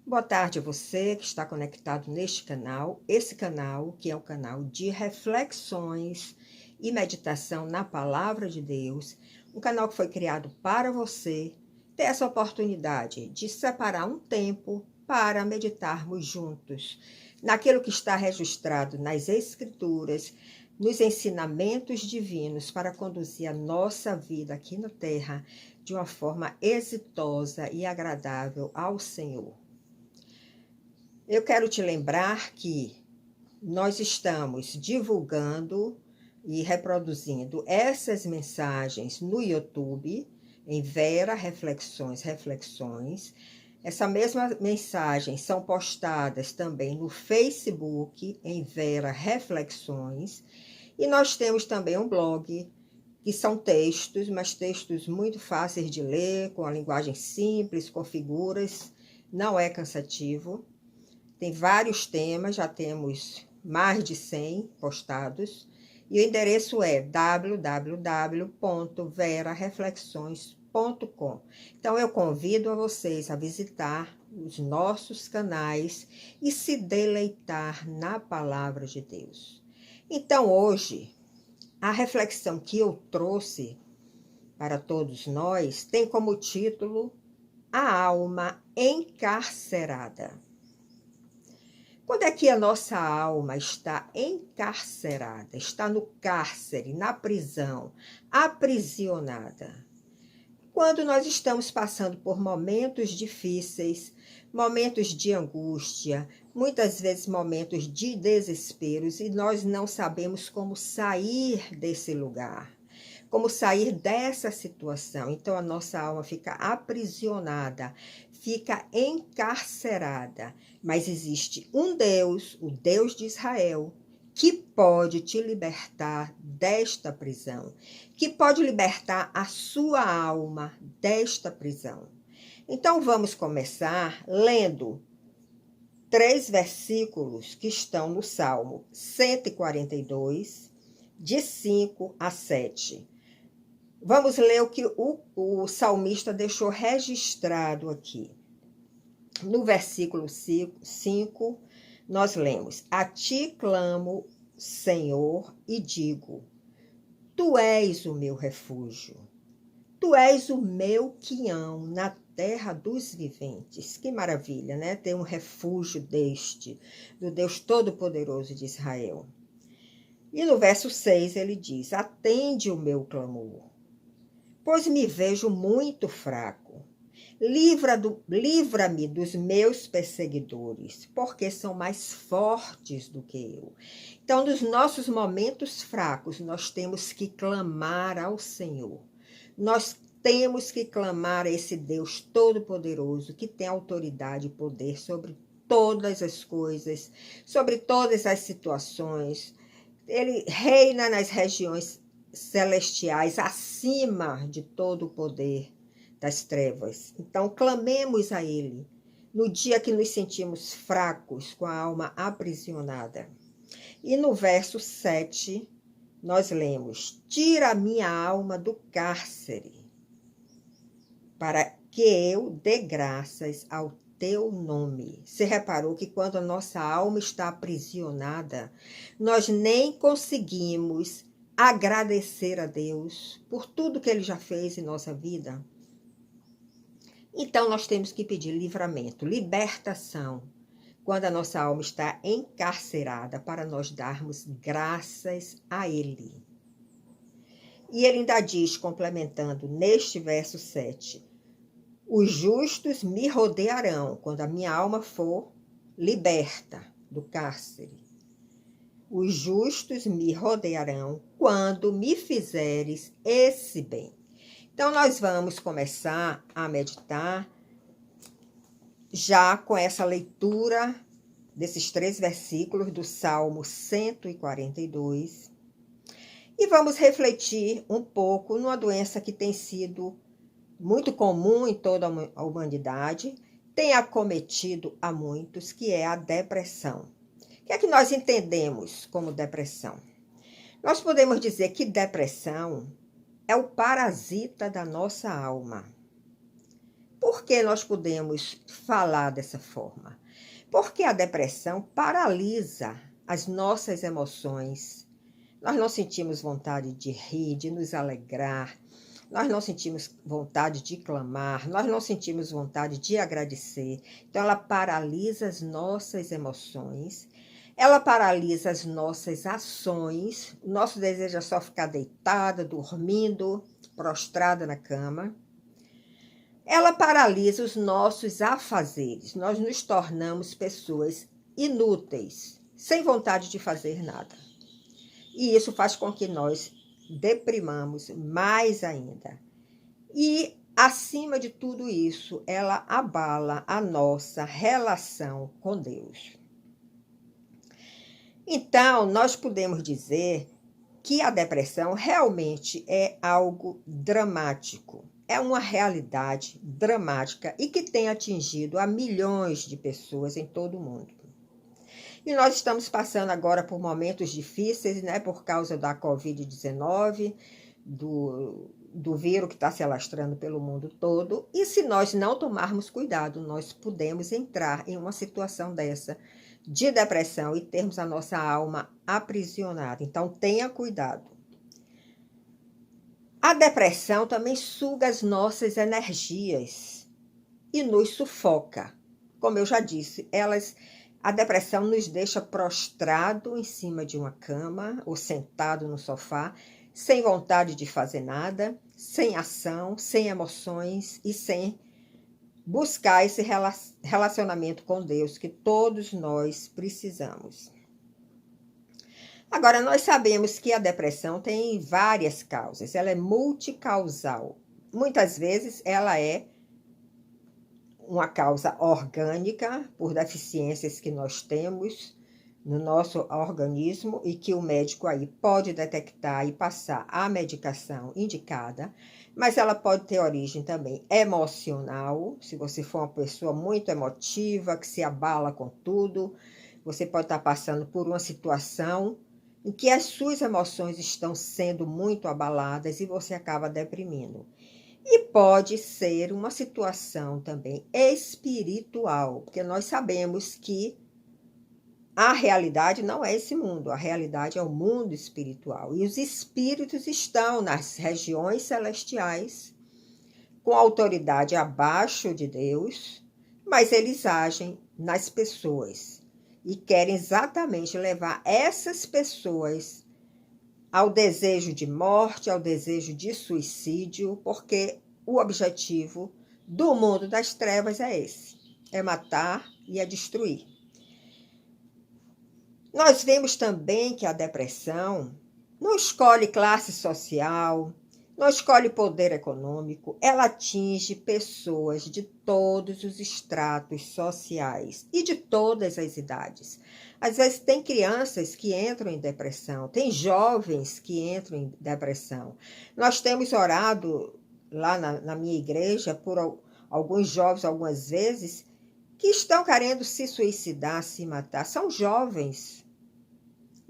Boa tarde a você que está conectado neste canal. Esse canal que é o canal de reflexões e meditação na Palavra de Deus. Um canal que foi criado para você ter essa oportunidade de separar um tempo para meditarmos juntos naquilo que está registrado nas Escrituras, nos ensinamentos divinos para conduzir a nossa vida aqui na Terra de uma forma exitosa e agradável ao Senhor. Eu quero te lembrar que nós estamos divulgando e reproduzindo essas mensagens no YouTube, em Vera Reflexões. Essa mesma mensagem são postadas também no Facebook, em Vera Reflexões. E nós temos também um blog, que são textos, mas textos muito fáceis de ler, com a linguagem simples, com figuras, não é cansativo. Tem vários temas, já temos mais de 100 postados. E o endereço é www.verareflexões.com. Então, eu convido a vocês a visitar os nossos canais e se deleitar na Palavra de Deus. Então, hoje, a reflexão que eu trouxe para todos nós tem como título A Alma Encarcerada. Quando é que a nossa alma está encarcerada, está no cárcere, na prisão, aprisionada? Quando nós estamos passando por momentos difíceis, momentos de angústia, muitas vezes momentos de desesperos, e nós não sabemos como sair desse lugar, como sair dessa situação. Então a nossa alma fica aprisionada, fica encarcerada. Mas existe um Deus, o Deus de Israel, que pode te libertar desta prisão, que pode libertar a sua alma desta prisão. Então vamos começar lendo 3 versículos que estão no Salmo 142, de 5 a 7. Vamos ler o que o salmista deixou registrado aqui. No versículo 5, nós lemos: A ti clamo, Senhor, e digo, Tu és o meu refúgio, Tu és o meu quião na terra dos viventes. Que maravilha, né? Ter um refúgio do Deus Todo-Poderoso de Israel. E no verso 6 ele diz: Atende o meu clamor, pois me vejo muito fraco. Livra-me dos meus perseguidores, porque são mais fortes do que eu. Então, nos nossos momentos fracos, nós temos que clamar ao Senhor. Nós temos que clamar a esse Deus Todo-Poderoso, que tem autoridade e poder sobre todas as coisas, sobre todas as situações. Ele reina nas regiões celestiais, acima de todo o poder das trevas. Então, clamemos a Ele no dia que nos sentimos fracos, com a alma aprisionada. E no verso 7, nós lemos: Tira a minha alma do cárcere, para que eu dê graças ao teu nome. Você reparou que quando a nossa alma está aprisionada, nós nem conseguimos agradecer a Deus por tudo que Ele já fez em nossa vida? Então, nós temos que pedir livramento, libertação, quando a nossa alma está encarcerada, para nós darmos graças a Ele. E ele ainda diz, complementando neste verso 7, os justos me rodearão quando a minha alma for liberta do cárcere. Os justos me rodearão quando me fizeres esse bem. Então, nós vamos começar a meditar já com essa leitura desses 3 versículos do Salmo 142. E vamos refletir um pouco numa doença que tem sido muito comum em toda a humanidade, tem acometido a muitos, que é a depressão. O que é que nós entendemos como depressão? Nós podemos dizer que depressão é o parasita da nossa alma. Por que nós podemos falar dessa forma? Porque a depressão paralisa as nossas emoções. Nós não sentimos vontade de rir, de nos alegrar. Nós não sentimos vontade de clamar. Nós não sentimos vontade de agradecer. Então, ela paralisa as nossas emoções. Ela paralisa as nossas ações. O nosso desejo é só ficar deitada, dormindo, prostrada na cama. Ela paralisa os nossos afazeres. Nós nos tornamos pessoas inúteis, sem vontade de fazer nada. E isso faz com que nós deprimamos mais ainda. E, acima de tudo isso, ela abala a nossa relação com Deus. Então, nós podemos dizer que a depressão realmente é algo dramático. É uma realidade dramática e que tem atingido a milhões de pessoas em todo o mundo. E nós estamos passando agora por momentos difíceis, né, por causa da Covid-19, do vírus que está se alastrando pelo mundo todo. E se nós não tomarmos cuidado, nós podemos entrar em uma situação dessa de depressão e termos a nossa alma aprisionada. Então, tenha cuidado. A depressão também suga as nossas energias e nos sufoca. Como eu já disse, a depressão nos deixa prostrado em cima de uma cama ou sentado no sofá, sem vontade de fazer nada, sem ação, sem emoções e sem buscar esse relacionamento com Deus que todos nós precisamos. Agora, nós sabemos que a depressão tem várias causas, ela é multicausal. Muitas vezes ela é uma causa orgânica, por deficiências que nós temos no nosso organismo e que o médico aí pode detectar e passar a medicação indicada, mas ela pode ter origem também emocional, se você for uma pessoa muito emotiva, que se abala com tudo, você pode estar passando por uma situação em que as suas emoções estão sendo muito abaladas e você acaba deprimindo. E pode ser uma situação também espiritual, porque nós sabemos que a realidade não é esse mundo, a realidade é o mundo espiritual. E os espíritos estão nas regiões celestiais, com autoridade abaixo de Deus, mas eles agem nas pessoas e querem exatamente levar essas pessoas ao desejo de morte, ao desejo de suicídio, porque o objetivo do mundo das trevas é esse, é matar e é destruir. Nós vemos também que a depressão não escolhe classe social, não escolhe poder econômico, ela atinge pessoas de todos os estratos sociais e de todas as idades. Às vezes tem crianças que entram em depressão, tem jovens que entram em depressão. Nós temos orado lá na minha igreja por alguns jovens, algumas vezes, que estão querendo se suicidar, se matar. São jovens.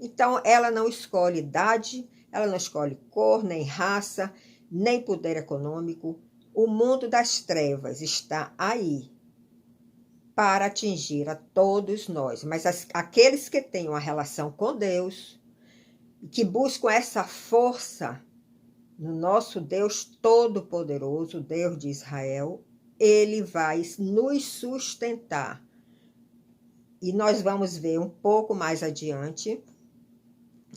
Então, ela não escolhe idade, ela não escolhe cor, nem raça, nem poder econômico. O mundo das trevas está aí para atingir a todos nós. Mas aqueles que têm uma relação com Deus, que buscam essa força no nosso Deus Todo-Poderoso, Deus de Israel, ele vai nos sustentar. E nós vamos ver um pouco mais adiante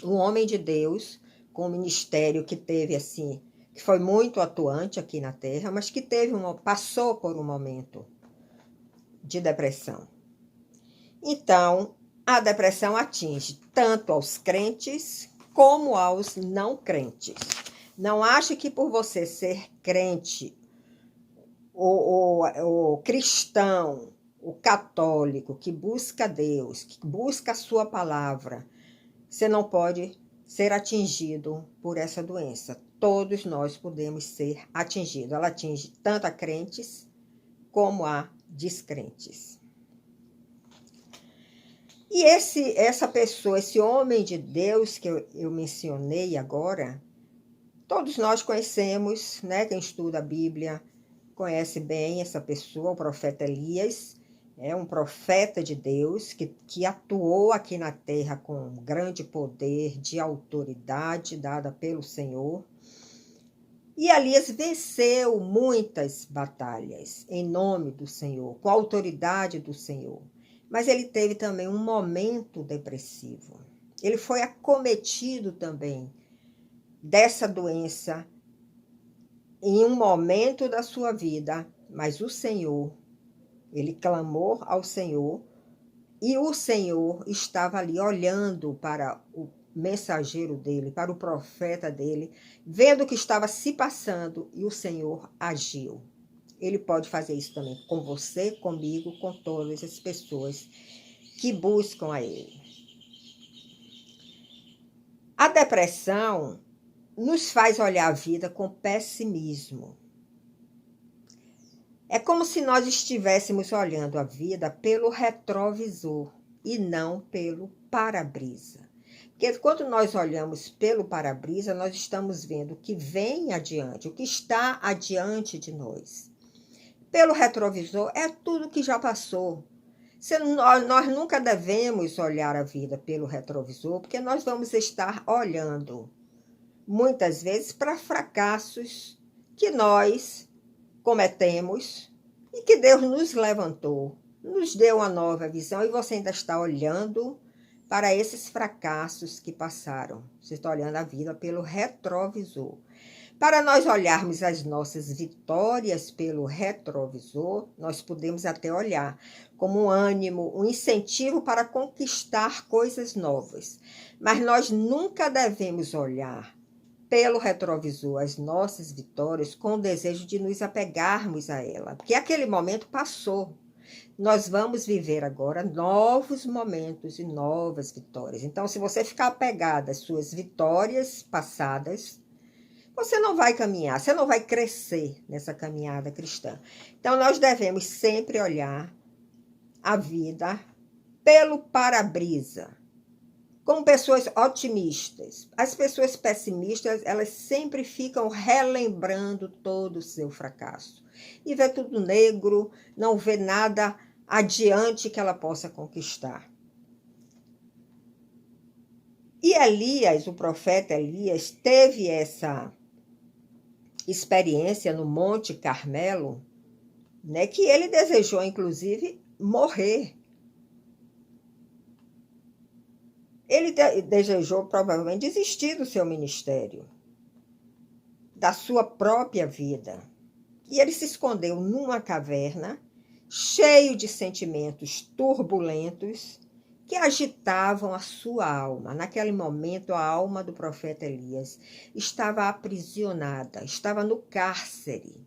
um homem de Deus com um ministério que teve assim, que foi muito atuante aqui na Terra, mas que passou por um momento de depressão. Então, a depressão atinge tanto aos crentes como aos não crentes. Não ache que por você ser crente, o cristão, o católico que busca Deus, que busca a sua palavra, você não pode ser atingido por essa doença. Todos nós podemos ser atingidos. Ela atinge tanto a crentes como a descrentes. E essa pessoa, esse homem de Deus que eu mencionei agora, todos nós conhecemos, né? Quem estuda a Bíblia conhece bem essa pessoa, o profeta Elias. É um profeta de Deus que atuou aqui na terra com grande poder de autoridade dada pelo Senhor. E Elias venceu muitas batalhas em nome do Senhor, com a autoridade do Senhor. Mas ele teve também um momento depressivo. Ele foi acometido também dessa doença em um momento da sua vida, mas o Senhor, ele clamou ao Senhor e o Senhor estava ali olhando para o mensageiro dele, para o profeta dele, vendo o que estava se passando e o Senhor agiu. Ele pode fazer isso também com você, comigo, com todas as pessoas que buscam a ele. A depressão nos faz olhar a vida com pessimismo. É como se nós estivéssemos olhando a vida pelo retrovisor e não pelo para-brisa. Porque quando nós olhamos pelo para-brisa, nós estamos vendo o que vem adiante, o que está adiante de nós. Pelo retrovisor é tudo que já passou. Nós nunca devemos olhar a vida pelo retrovisor, porque nós vamos estar olhando, muitas vezes, para fracassos que nós cometemos e que Deus nos levantou, nos deu uma nova visão e você ainda está olhando para esses fracassos que passaram. Você está olhando a vida pelo retrovisor. Para nós olharmos as nossas vitórias pelo retrovisor, nós podemos até olhar como um ânimo, um incentivo para conquistar coisas novas. Mas nós nunca devemos olhar pelo retrovisor as nossas vitórias com o desejo de nos apegarmos a ela, porque aquele momento passou. Nós vamos viver agora novos momentos e novas vitórias. Então, se você ficar apegado às suas vitórias passadas, você não vai caminhar, você não vai crescer nessa caminhada cristã. Então, nós devemos sempre olhar a vida pelo para-brisa, como pessoas otimistas. As pessoas pessimistas, elas sempre ficam relembrando todo o seu fracasso. E vê tudo negro, não vê nada adiante que ela possa conquistar. E Elias, o profeta Elias, teve essa experiência no Monte Carmelo, né, que ele desejou, inclusive, morrer. Ele desejou, provavelmente, desistir do seu ministério, da sua própria vida. E ele se escondeu numa caverna, cheio de sentimentos turbulentos que agitavam a sua alma. Naquele momento, a alma do profeta Elias estava aprisionada, estava no cárcere.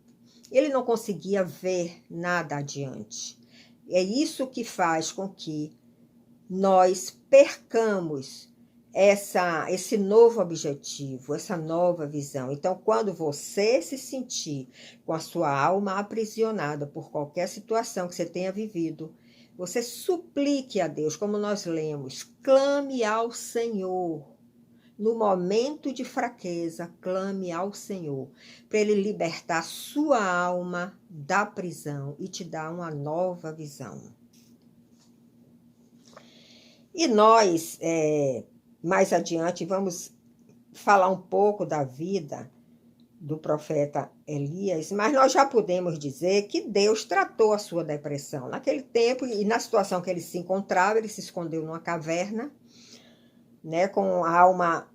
Ele não conseguia ver nada adiante. É isso que faz com que nós percamos esse novo objetivo, essa nova visão. Então, quando você se sentir com a sua alma aprisionada por qualquer situação que você tenha vivido, você suplique a Deus, como nós lemos, clame ao Senhor. No momento de fraqueza, clame ao Senhor, para Ele libertar sua alma da prisão e te dar uma nova visão. E nós, mais adiante, vamos falar um pouco da vida do profeta Elias, mas nós já podemos dizer que Deus tratou a sua depressão. Naquele tempo e na situação que ele se encontrava, ele se escondeu numa caverna, né, com a alma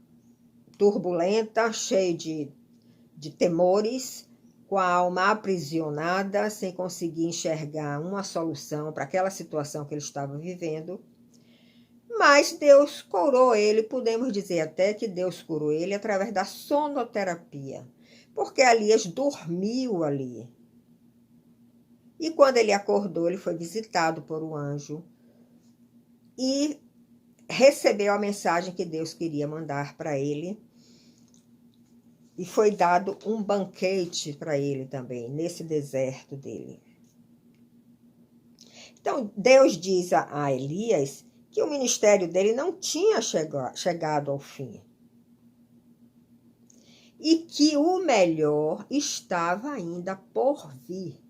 turbulenta, cheia de temores, com a alma aprisionada, sem conseguir enxergar uma solução para aquela situação que ele estava vivendo. Mas Deus curou ele, podemos dizer até que Deus curou ele através da sonoterapia, porque Elias dormiu ali. E quando ele acordou, ele foi visitado por um anjo e recebeu a mensagem que Deus queria mandar para ele. E foi dado um banquete para ele também, nesse deserto dele. Então, Deus diz a Elias que o ministério dele não tinha chegado ao fim. e que o melhor estava ainda por vir.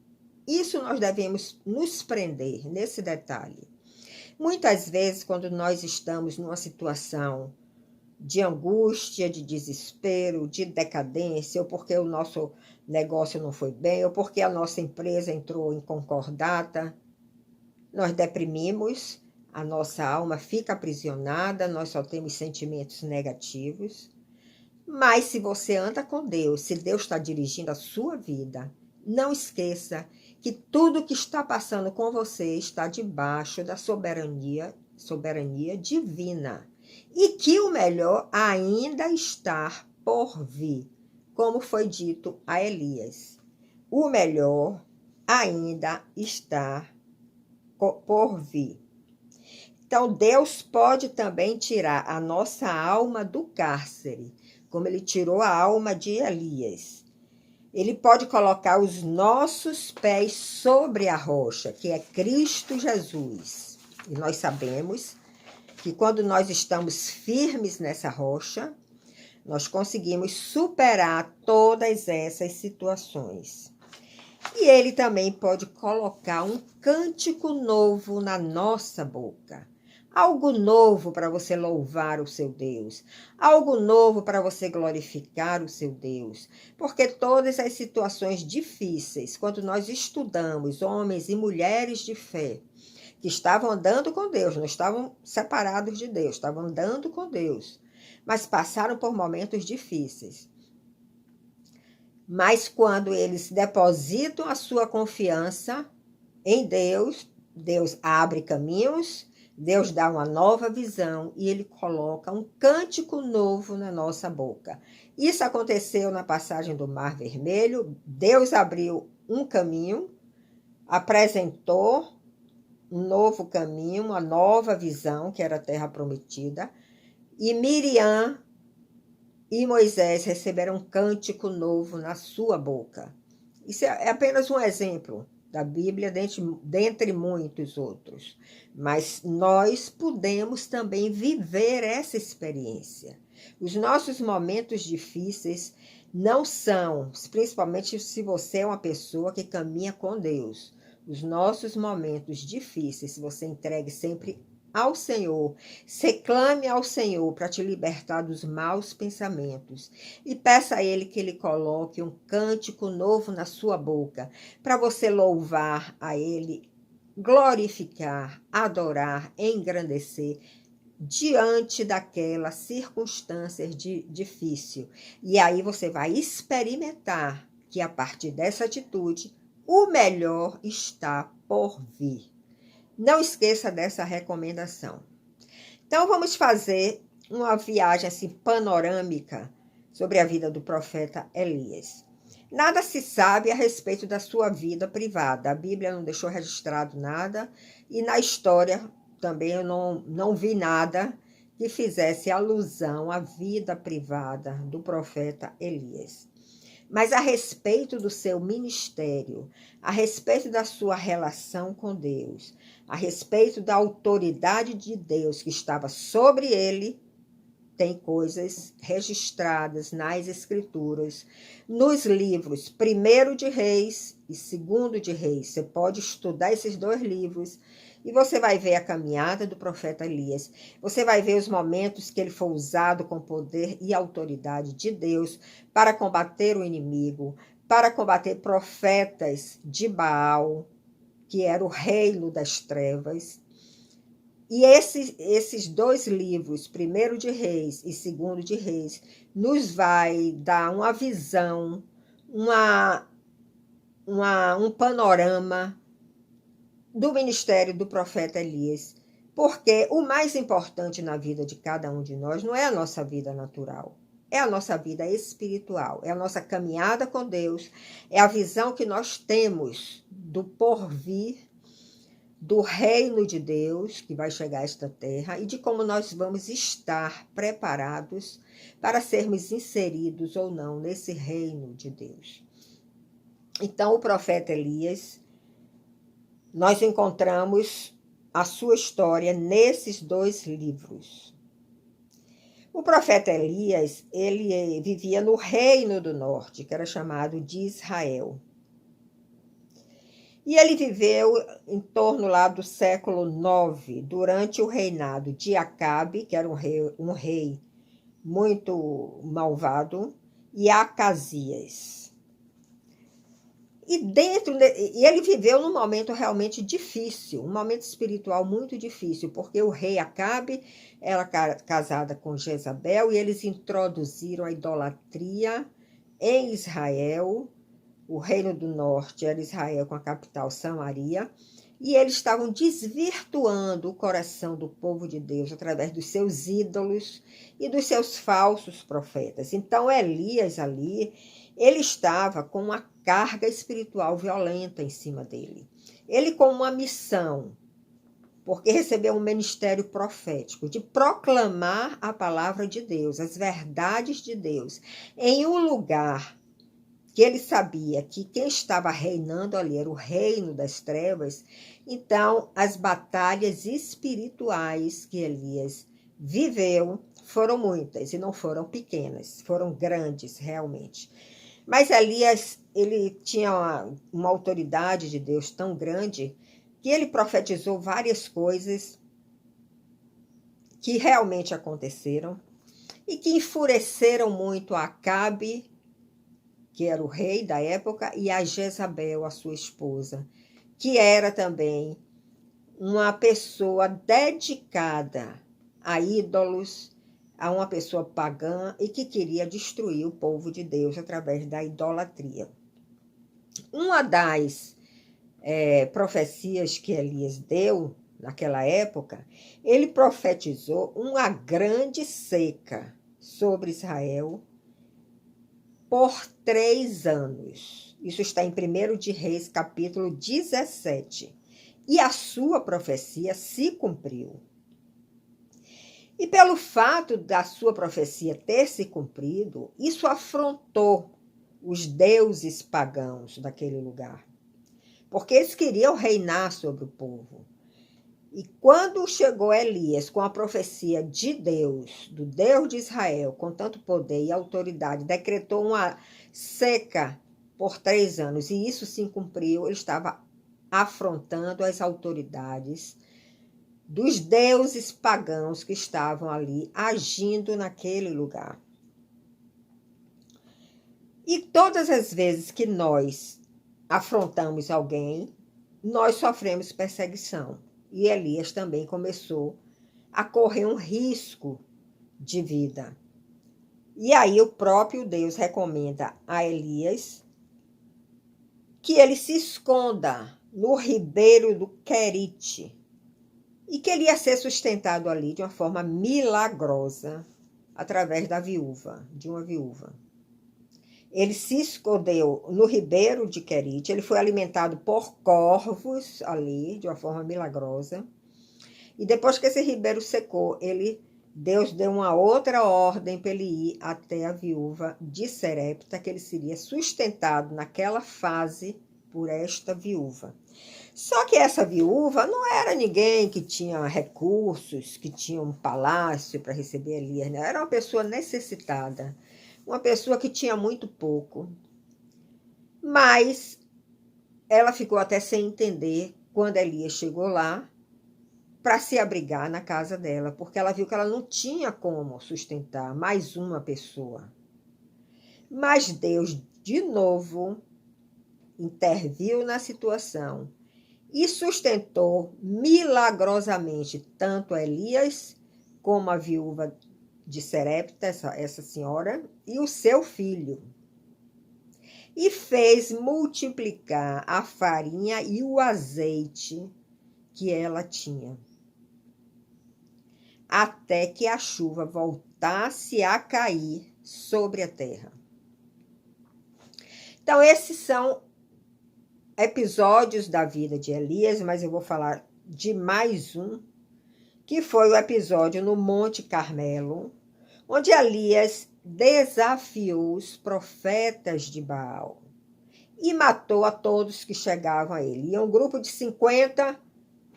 Isso nós devemos nos prender nesse detalhe. Muitas vezes, quando nós estamos numa situação de angústia, de desespero, de decadência, ou porque o nosso negócio não foi bem, ou porque a nossa empresa entrou em concordata, nós deprimimos, a nossa alma fica aprisionada, nós só temos sentimentos negativos. Mas se você anda com Deus, se Deus está dirigindo a sua vida, não esqueça que tudo que está passando com você está debaixo da soberania divina. E que o melhor ainda está por vir, como foi dito a Elias. O melhor ainda está por vir. Então, Deus pode também tirar a nossa alma do cárcere, como ele tirou a alma de Elias. Ele pode colocar os nossos pés sobre a rocha, que é Cristo Jesus. E nós sabemos que quando nós estamos firmes nessa rocha, nós conseguimos superar todas essas situações. E ele também pode colocar um cântico novo na nossa boca. Algo novo para você louvar o seu Deus. Algo novo para você glorificar o seu Deus. Porque todas as situações difíceis, quando nós estudamos homens e mulheres de fé, que estavam andando com Deus, não estavam separados de Deus, estavam andando com Deus, mas passaram por momentos difíceis. Mas quando eles depositam a sua confiança em Deus, Deus abre caminhos, Deus dá uma nova visão e ele coloca um cântico novo na nossa boca. Isso aconteceu na passagem do Mar Vermelho. Deus abriu um caminho, apresentou um novo caminho, uma nova visão, que era a terra prometida. E Miriam e Moisés receberam um cântico novo na sua boca. Isso é apenas um exemplo da Bíblia, dentre muitos outros. Mas nós podemos também viver essa experiência. Os nossos momentos difíceis não são, principalmente se você é uma pessoa que caminha com Deus, os nossos momentos difíceis, se você entregue sempre ao Senhor, se clame ao Senhor para te libertar dos maus pensamentos e peça a Ele que Ele coloque um cântico novo na sua boca para você louvar a Ele, glorificar, adorar, engrandecer diante daquela circunstância difícil. E aí você vai experimentar que a partir dessa atitude o melhor está por vir. Não esqueça dessa recomendação. Então, vamos fazer uma viagem assim, panorâmica sobre a vida do profeta Elias. Nada se sabe a respeito da sua vida privada. A Bíblia não deixou registrado nada e na história também eu não vi nada que fizesse alusão à vida privada do profeta Elias. Mas a respeito do seu ministério, a respeito da sua relação com Deus, a respeito da autoridade de Deus que estava sobre ele, tem coisas registradas nas Escrituras, nos livros 1 de Reis e 2 de Reis. Você pode estudar esses dois livros e você vai ver a caminhada do profeta Elias. Você vai ver os momentos que ele foi usado com poder e autoridade de Deus para combater o inimigo, para combater profetas de Baal, que era o reino das trevas. E esses dois livros, 1 de Reis e 2 de Reis, nos vai dar uma visão, um panorama do ministério do profeta Elias. Porque o mais importante na vida de cada um de nós não é a nossa vida natural, é a nossa vida espiritual, é a nossa caminhada com Deus, é a visão que nós temos do porvir, do reino de Deus que vai chegar a esta terra e de como nós vamos estar preparados para sermos inseridos ou não nesse reino de Deus. Então, o profeta Elias, nós encontramos a sua história nesses dois livros. O profeta Elias, ele vivia no reino do norte, que era chamado de Israel. E ele viveu em torno lá do século 9, durante o reinado de Acabe, que era um rei muito malvado, e Acasias. E ele viveu num momento realmente difícil, um momento espiritual muito difícil, porque o rei Acabe era casada com Jezabel e eles introduziram a idolatria em Israel. O reino do norte era Israel, com a capital Samaria, e eles estavam desvirtuando o coração do povo de Deus através dos seus ídolos e dos seus falsos profetas. Então Elias ali, ele estava com uma carga espiritual violenta em cima dele. Ele com uma missão, porque recebeu um ministério profético de proclamar a palavra de Deus, as verdades de Deus, em um lugar que ele sabia que quem estava reinando ali era o reino das trevas. Então, as batalhas espirituais que Elias viveu foram muitas, e não foram pequenas, foram grandes realmente. Mas Elias, ele tinha uma autoridade de Deus tão grande que ele profetizou várias coisas que realmente aconteceram e que enfureceram muito a Acabe, que era o rei da época, e a Jezabel, a sua esposa, que era também uma pessoa dedicada a ídolos, a uma pessoa pagã e que queria destruir o povo de Deus através da idolatria. Uma das profecias que Elias deu naquela época, ele profetizou uma grande seca sobre Israel por 3 anos. Isso está em 1 de Reis, capítulo 17. E a sua profecia se cumpriu. E pelo fato da sua profecia ter se cumprido, isso afrontou os deuses pagãos daquele lugar, porque eles queriam reinar sobre o povo. E quando chegou Elias com a profecia de Deus, do Deus de Israel, com tanto poder e autoridade, decretou uma seca por 3 anos, e isso se cumpriu, ele estava afrontando as autoridades dos deuses pagãos que estavam ali agindo naquele lugar. E todas as vezes que nós afrontamos alguém, nós sofremos perseguição. E Elias também começou a correr um risco de vida. E aí o próprio Deus recomenda a Elias que ele se esconda no ribeiro do Querite, e que ele ia ser sustentado ali de uma forma milagrosa através de uma viúva. Ele se escondeu no ribeiro de Querite, ele foi alimentado por corvos ali, de uma forma milagrosa. E depois que esse ribeiro secou, Deus deu uma outra ordem para ele ir até a viúva de Serepta, que ele seria sustentado naquela fase por esta viúva. Só que essa viúva não era ninguém que tinha recursos, que tinha um palácio para receber Elias, né? Era uma pessoa necessitada, uma pessoa que tinha muito pouco. Mas ela ficou até sem entender quando Elias chegou lá para se abrigar na casa dela, porque ela viu que ela não tinha como sustentar mais uma pessoa. Mas Deus, de novo, interviu na situação e sustentou milagrosamente tanto Elias como a viúva de Serepta, essa senhora, e o seu filho. E fez multiplicar a farinha e o azeite que ela tinha, até que a chuva voltasse a cair sobre a terra. Então, esses são episódios da vida de Elias, mas eu vou falar de mais um, que foi o episódio no Monte Carmelo, onde Elias desafiou os profetas de Baal e matou a todos que chegavam a ele. E um grupo de 50,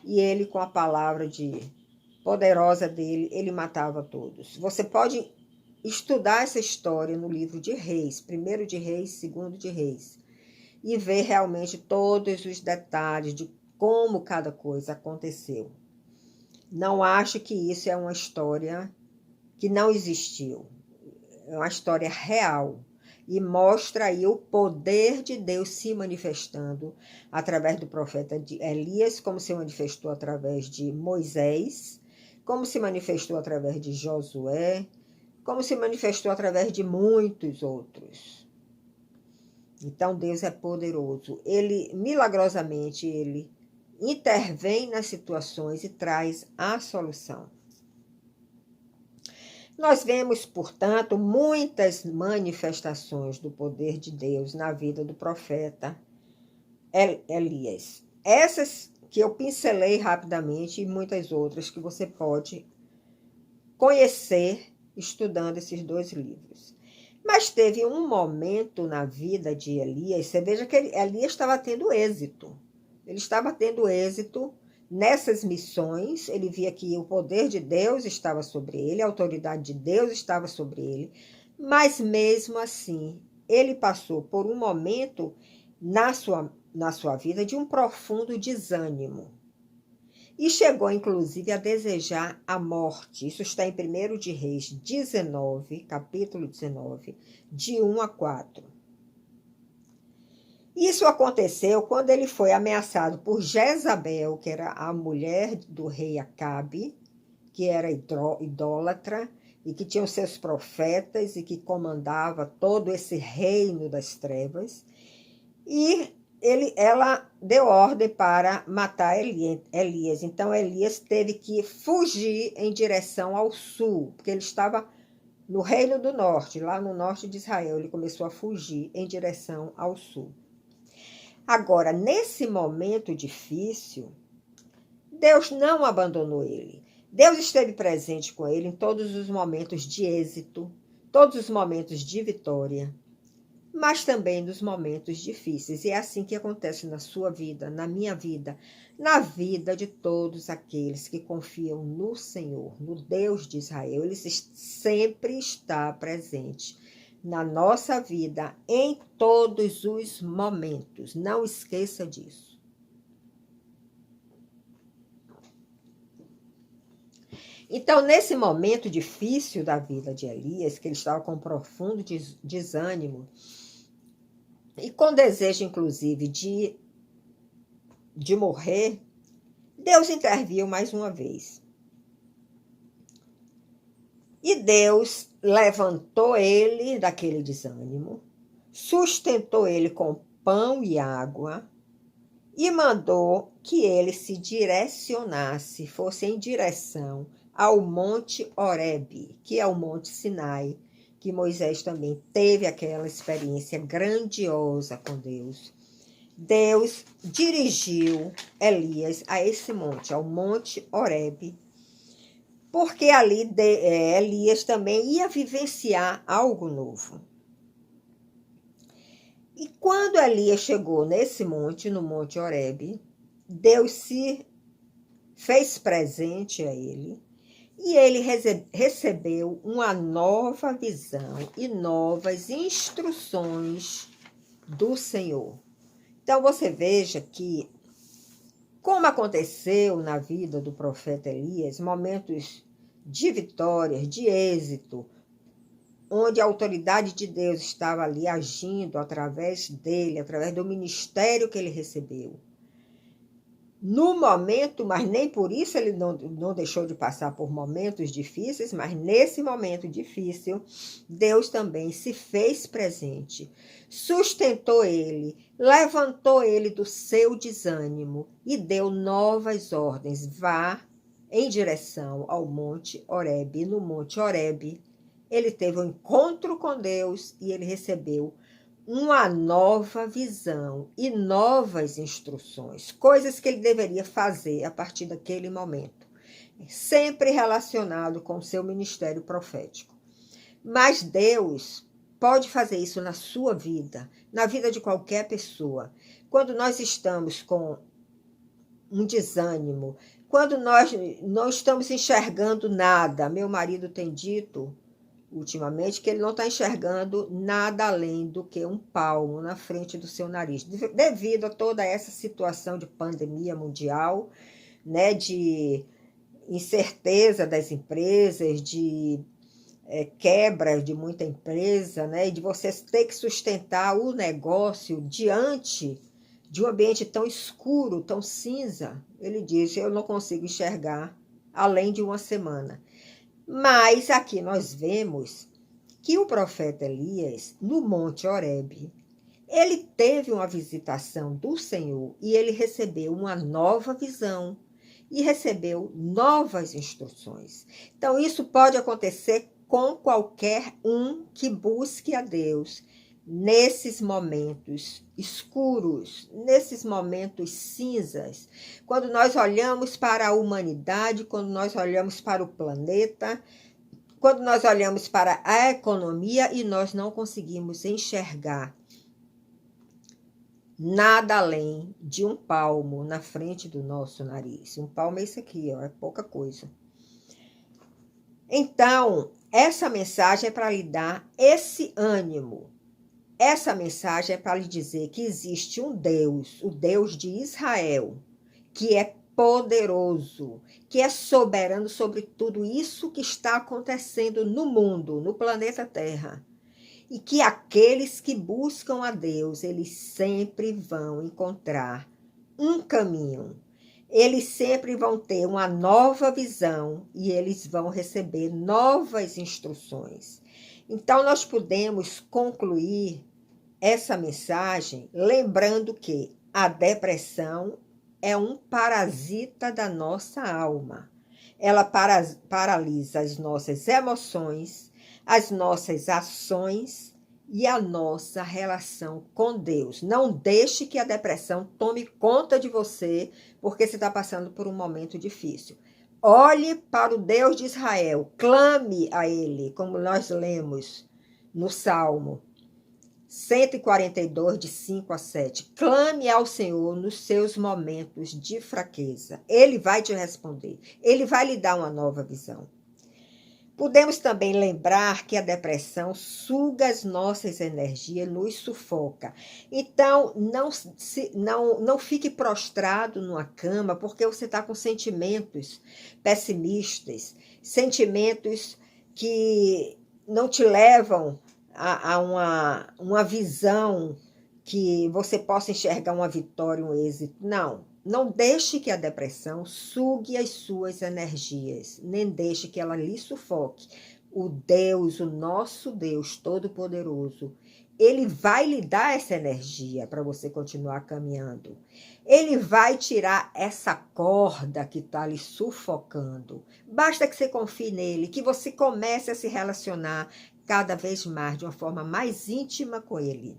e ele com a palavra de poderosa dele, ele matava todos. Você pode estudar essa história no livro de Reis, primeiro de Reis, segundo de Reis, e ver realmente todos os detalhes de como cada coisa aconteceu. Não acho que isso é uma história que não existiu. É uma história real. E mostra aí o poder de Deus se manifestando através do profeta Elias, como se manifestou através de Moisés, como se manifestou através de Josué, como se manifestou através de muitos outros. Então Deus é poderoso. Ele, milagrosamente, ele intervém nas situações e traz a solução. Nós vemos, portanto, muitas manifestações do poder de Deus na vida do profeta Elias. Essas que eu pincelei rapidamente e muitas outras que você pode conhecer estudando esses 2 livros. Mas teve um momento na vida de Elias, você veja que Elias estava tendo êxito. Ele estava tendo êxito nessas missões, ele via que o poder de Deus estava sobre ele, a autoridade de Deus estava sobre ele, mas mesmo assim, ele passou por um momento na sua vida de um profundo desânimo. E chegou, inclusive, a desejar a morte. Isso está em 1 de Reis 19, capítulo 19, de 1 a 4. Isso aconteceu quando ele foi ameaçado por Jezabel, que era a mulher do rei Acabe, que era idólatra e que tinha os seus profetas e que comandava todo esse reino das trevas. E ela deu ordem para matar Elias. Então Elias teve que fugir em direção ao sul, porque ele estava no reino do norte, lá no norte de Israel. Ele começou a fugir em direção ao sul. Agora, nesse momento difícil, Deus não abandonou ele. Deus esteve presente com ele em todos os momentos de êxito, todos os momentos de vitória, mas também nos momentos difíceis. E é assim que acontece na sua vida, na minha vida, na vida de todos aqueles que confiam no Senhor, no Deus de Israel. Ele sempre está presente na nossa vida, em todos os momentos. Não esqueça disso. Então, nesse momento difícil da vida de Elias, que ele estava com um profundo desânimo, e com desejo, inclusive, de morrer, Deus interviu mais uma vez. E Deus levantou ele daquele desânimo, sustentou ele com pão e água e mandou que ele se direcionasse, fosse em direção ao Monte Horebe, que é o Monte Sinai, que Moisés também teve aquela experiência grandiosa com Deus. Deus dirigiu Elias a esse monte, ao Monte Horebe, porque ali Elias também ia vivenciar algo novo. E quando Elias chegou nesse monte, no Monte Horebe, Deus se fez presente a ele e ele recebeu uma nova visão e novas instruções do Senhor. Então você veja que, como aconteceu na vida do profeta Elias, momentos de vitórias, de êxito, onde a autoridade de Deus estava ali agindo através dele, através do ministério que ele recebeu. No momento, mas nem por isso ele não deixou de passar por momentos difíceis, mas nesse momento difícil, Deus também se fez presente, sustentou ele, levantou ele do seu desânimo e deu novas ordens. Vá em direção ao Monte Horebe. No Monte Horebe, ele teve um encontro com Deus e ele recebeu uma nova visão e novas instruções, coisas que ele deveria fazer a partir daquele momento, sempre relacionado com o seu ministério profético. Mas Deus pode fazer isso na sua vida, na vida de qualquer pessoa. Quando nós estamos com um desânimo, quando nós não estamos enxergando nada. Meu marido tem dito ultimamente que ele não está enxergando nada além do que um palmo na frente do seu nariz, devido a toda essa situação de pandemia mundial, né, de incerteza das empresas, de quebra de muita empresa, né, e de você ter que sustentar o negócio diante de um ambiente tão escuro, tão cinza. Ele diz: eu não consigo enxergar além de uma semana. Mas aqui nós vemos que o profeta Elias, no Monte Horebe, ele teve uma visitação do Senhor e ele recebeu uma nova visão e recebeu novas instruções. Então, isso pode acontecer com qualquer um que busque a Deus nesses momentos escuros, nesses momentos cinzas, quando nós olhamos para a humanidade, quando nós olhamos para o planeta, quando nós olhamos para a economia e nós não conseguimos enxergar nada além de um palmo na frente do nosso nariz. Um palmo é isso aqui, ó, é pouca coisa. Então, essa mensagem é para lhe dar esse ânimo. Essa mensagem é para lhe dizer que existe um Deus, o Deus de Israel, que é poderoso, que é soberano sobre tudo isso que está acontecendo no mundo, no planeta Terra. E que aqueles que buscam a Deus, eles sempre vão encontrar um caminho. Eles sempre vão ter uma nova visão e eles vão receber novas instruções. Então, nós podemos concluir essa mensagem lembrando que a depressão é um parasita da nossa alma. Ela paralisa as nossas emoções, as nossas ações e a nossa relação com Deus. Não deixe que a depressão tome conta de você porque você está passando por um momento difícil. Olhe para o Deus de Israel, clame a Ele, como nós lemos no Salmo 142, de 5 a 7. Clame ao Senhor nos seus momentos de fraqueza. Ele vai te responder. Ele vai lhe dar uma nova visão. Podemos também lembrar que a depressão suga as nossas energias, nos sufoca. Então, não fique prostrado numa cama porque você está com sentimentos pessimistas, sentimentos que não te levam a uma visão que você possa enxergar uma vitória, um êxito. Não deixe que a depressão sugue as suas energias, nem deixe que ela lhe sufoque. O Deus, o nosso Deus Todo-Poderoso, Ele vai lhe dar essa energia para você continuar caminhando. Ele vai tirar essa corda que está lhe sufocando. Basta que você confie nele, que você comece a se relacionar cada vez mais, de uma forma mais íntima com Ele.